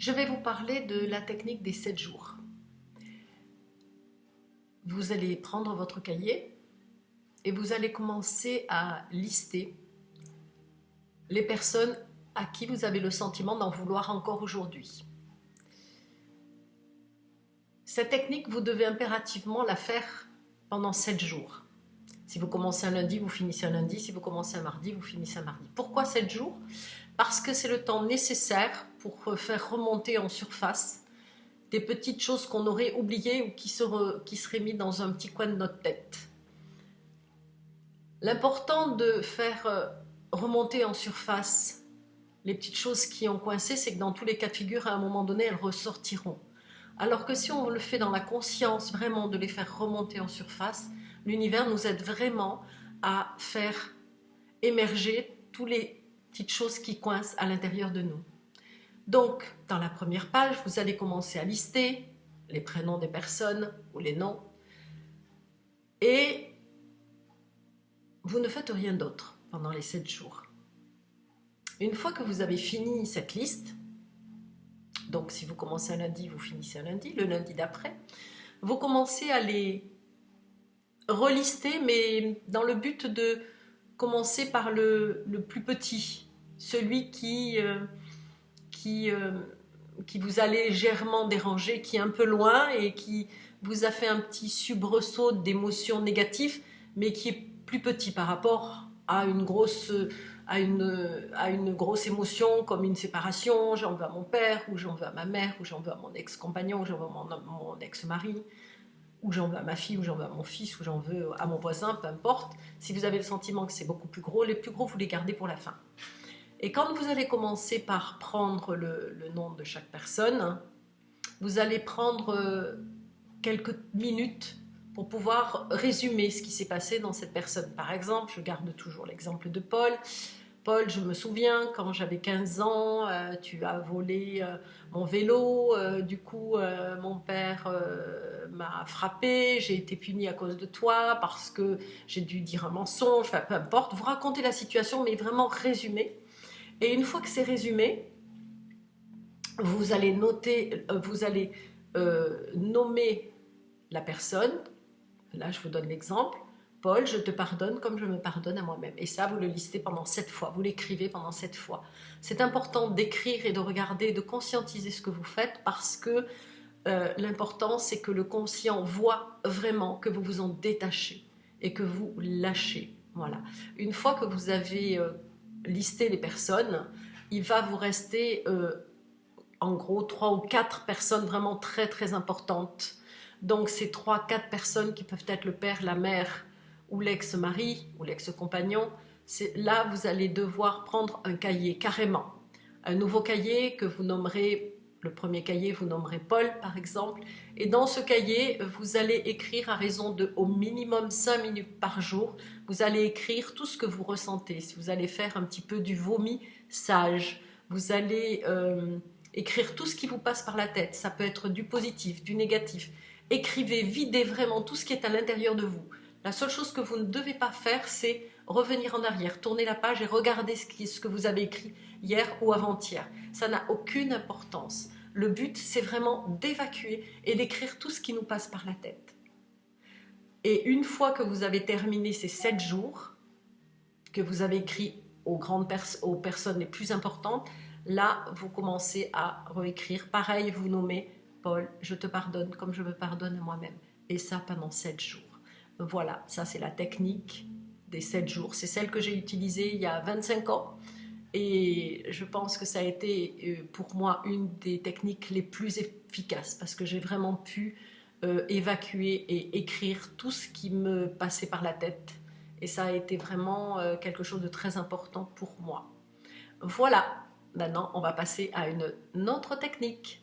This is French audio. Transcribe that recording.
Je vais vous parler de la technique des 7 jours. Vous allez prendre votre cahier et vous allez commencer à lister les personnes à qui vous avez le sentiment d'en vouloir encore aujourd'hui. Cette technique, vous devez impérativement la faire pendant 7 jours. Si vous commencez un lundi, vous finissez un lundi. Si vous commencez un mardi, vous finissez un mardi. Pourquoi 7 jours? Parce que c'est le temps nécessaire pour faire remonter en surface des petites choses qu'on aurait oubliées ou qui seraient mises dans un petit coin de notre tête. L'important de faire remonter en surface les petites choses qui ont coincé, c'est que dans tous les cas de figure, à un moment donné, elles ressortiront. Alors que si on le fait dans la conscience vraiment de les faire remonter en surface, l'univers nous aide vraiment à faire émerger toutes les petites choses qui coincent à l'intérieur de nous. Donc, dans la première page, vous allez commencer à lister les prénoms des personnes ou les noms. Et vous ne faites rien d'autre pendant les 7 jours. Une fois que vous avez fini cette liste, donc si vous commencez un lundi, vous finissez un lundi, le lundi d'après, vous commencez à les relister, mais dans le but de commencer par le plus petit, celui qui vous a légèrement dérangé, qui est un peu loin et qui vous a fait un petit soubresaut d'émotions négatives, mais qui est plus petit par rapport à une grosse émotion comme une séparation. J'en veux à mon père, ou j'en veux à ma mère, ou j'en veux à mon ex-compagnon, ou j'en veux à mon ex-mari, ou j'en veux à ma fille, ou j'en veux à mon fils, ou j'en veux à mon voisin, peu importe. Si vous avez le sentiment que c'est beaucoup plus gros, les plus gros, vous les gardez pour la fin. Et quand vous allez commencer par prendre le nom de chaque personne, vous allez prendre quelques minutes pour pouvoir résumer ce qui s'est passé dans cette personne. Par exemple, je garde toujours l'exemple de Paul. Paul, je me souviens, quand j'avais 15 ans, tu as volé mon vélo, du coup, mon père m'a frappé, j'ai été punie à cause de toi parce que j'ai dû dire un mensonge, enfin peu importe. Vous racontez la situation, mais vraiment résumé. Et une fois que c'est résumé, vous allez nommer la personne. Là, je vous donne l'exemple. Paul, je te pardonne comme je me pardonne à moi-même. Et ça, vous le listez pendant 7 fois. Vous l'écrivez pendant 7 fois. C'est important d'écrire et de regarder, de conscientiser ce que vous faites parce que l'important, c'est que le conscient voit vraiment que vous vous en détachez et que vous lâchez. Voilà. Une fois que vous avez listé les personnes, il va vous rester en gros 3 ou 4 personnes vraiment très très importantes. Donc ces 3-4 personnes qui peuvent être le père, la mère ou l'ex-mari ou l'ex-compagnon, là vous allez devoir prendre un cahier carrément. Un nouveau cahier que vous nommerez, le premier cahier vous nommerez Paul par exemple, et dans ce cahier vous allez écrire à raison de au minimum 5 minutes par jour, vous allez écrire tout ce que vous ressentez. Si vous allez faire un petit peu du vomi sage, vous allez écrire tout ce qui vous passe par la tête, ça peut être du positif, du négatif. Écrivez, videz vraiment tout ce qui est à l'intérieur de vous. La seule chose que vous ne devez pas faire, c'est revenir en arrière, tourner la page et regarder ce que vous avez écrit hier ou avant-hier. Ça n'a aucune importance. Le but, c'est vraiment d'évacuer et d'écrire tout ce qui nous passe par la tête. Et une fois que vous avez terminé ces 7 jours, que vous avez écrit aux personnes les plus importantes, là, vous commencez à réécrire. Pareil, vous nommez Paul, je te pardonne comme je me pardonne à moi-même. Et ça pendant 7 jours. Voilà, ça c'est la technique des 7 jours. C'est celle que j'ai utilisée il y a 25 ans. Et je pense que ça a été pour moi une des techniques les plus efficaces parce que j'ai vraiment pu évacuer et écrire tout ce qui me passait par la tête. Et ça a été vraiment quelque chose de très important pour moi. Voilà, maintenant on va passer à une autre technique.